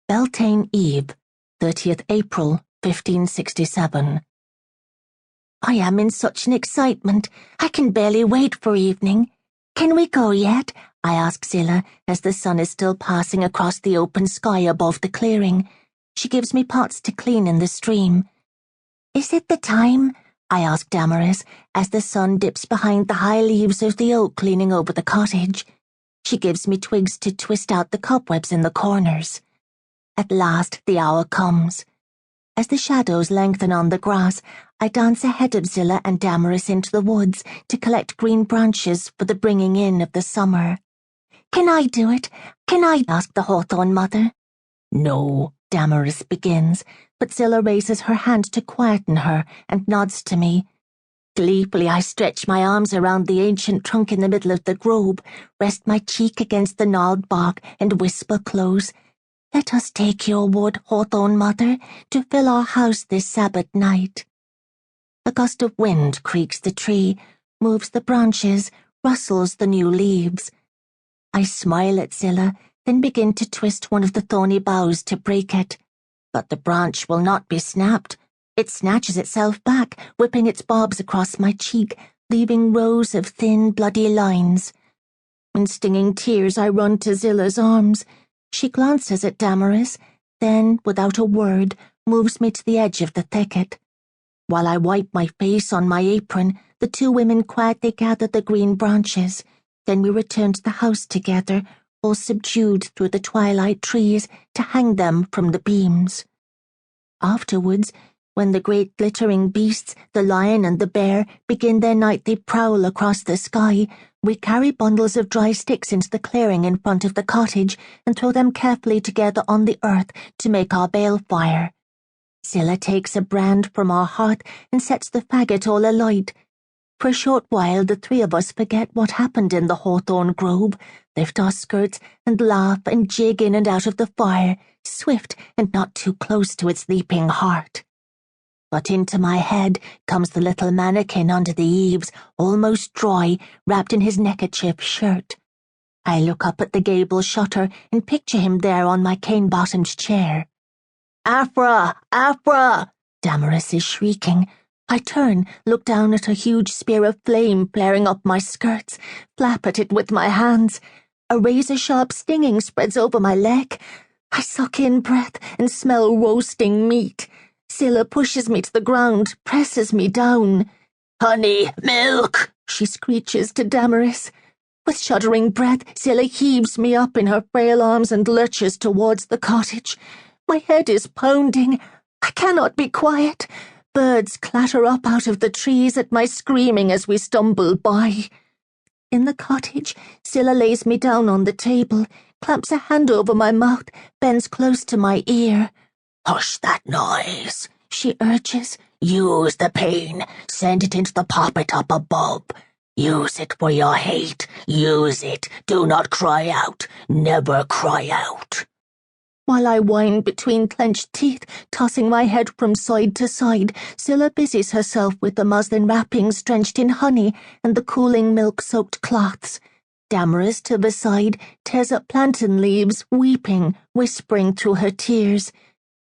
Beltane Eve, 30th April, 1567. I am in such an excitement, I can barely wait for evening. Can we go yet? I ask Zilla as the sun is still passing across the open sky above the clearing. She gives me pots to clean in the stream. Is it the time? I ask Damaris as the sun dips behind the high leaves of the oak leaning over the cottage. She gives me twigs to twist out the cobwebs in the corners. At last the hour comes. As the shadows lengthen on the grass, I dance ahead of Zilla and Damaris into the woods to collect green branches for the bringing in of the summer. Can I do it? Can I? Ask the hawthorn mother. No, Damaris begins, but Zilla raises her hand to quieten her and nods to me. Gleefully I stretch my arms around the ancient trunk in the middle of the grove, rest my cheek against the gnarled bark and whisper close, "Let us take your wood, hawthorn mother, to fill our house this Sabbath night." A gust of wind creaks the tree, moves the branches, rustles the new leaves. I smile at Zilla, then begin to twist one of the thorny boughs to break it. But the branch will not be snapped. It snatches itself back, whipping its barbs across my cheek, leaving rows of thin, bloody lines. In stinging tears, I run to Zilla's arms. She glances at Damaris, then, without a word, moves me to the edge of the thicket. While I wipe my face on my apron, the two women quietly gather the green branches. Then we return to the house together, all subdued through the twilight trees, to hang them from the beams. Afterwards, when the great glittering beasts, the lion and the bear, begin their nightly prowl across the sky, we carry bundles of dry sticks into the clearing in front of the cottage and throw them carefully together on the earth to make our bale fire. Zilla takes a brand from our hearth and sets the faggot all alight. For a short while the three of us forget what happened in the hawthorn grove, lift our skirts and laugh and jig in and out of the fire, swift and not too close to its leaping heart. But into my head comes the little mannequin under the eaves, almost dry, wrapped in his neckerchief shirt. I look up at the gable shutter and picture him there on my cane-bottomed chair. "Aphra! Aphra!" Damaris is shrieking. I turn, look down at a huge spear of flame flaring up my skirts, flap at it with my hands. A razor-sharp stinging spreads over my leg. I suck in breath and smell roasting meat. Zilla pushes me to the ground, presses me down. "Honey, milk!" she screeches to Damaris. With shuddering breath, Zilla heaves me up in her frail arms and lurches towards the cottage. My head is pounding. I cannot be quiet. Birds clatter up out of the trees at my screaming as we stumble by. In the cottage, Zilla lays me down on the table, clamps a hand over my mouth, bends close to my ear. "Hush that noise," she urges. "Use the pain. Send it into the poppet up above. Use it for your hate. Use it. Do not cry out. Never cry out." While I whine between clenched teeth, tossing my head from side to side, Zilla busies herself with the muslin wrappings drenched in honey and the cooling milk-soaked cloths. Damaris, to the side, tears up plantain leaves, weeping, whispering through her tears.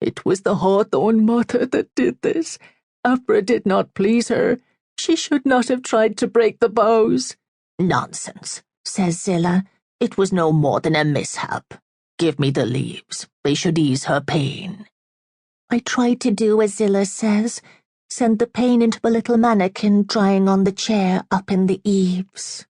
"It was the hawthorn mother that did this. Aphra did not please her. She should not have tried to break the boughs." "Nonsense," says Zilla. "It was no more than a mishap. Give me the leaves. They should ease her pain." I try to do as Zilla says, send the pain into the little mannequin drying on the chair up in the eaves.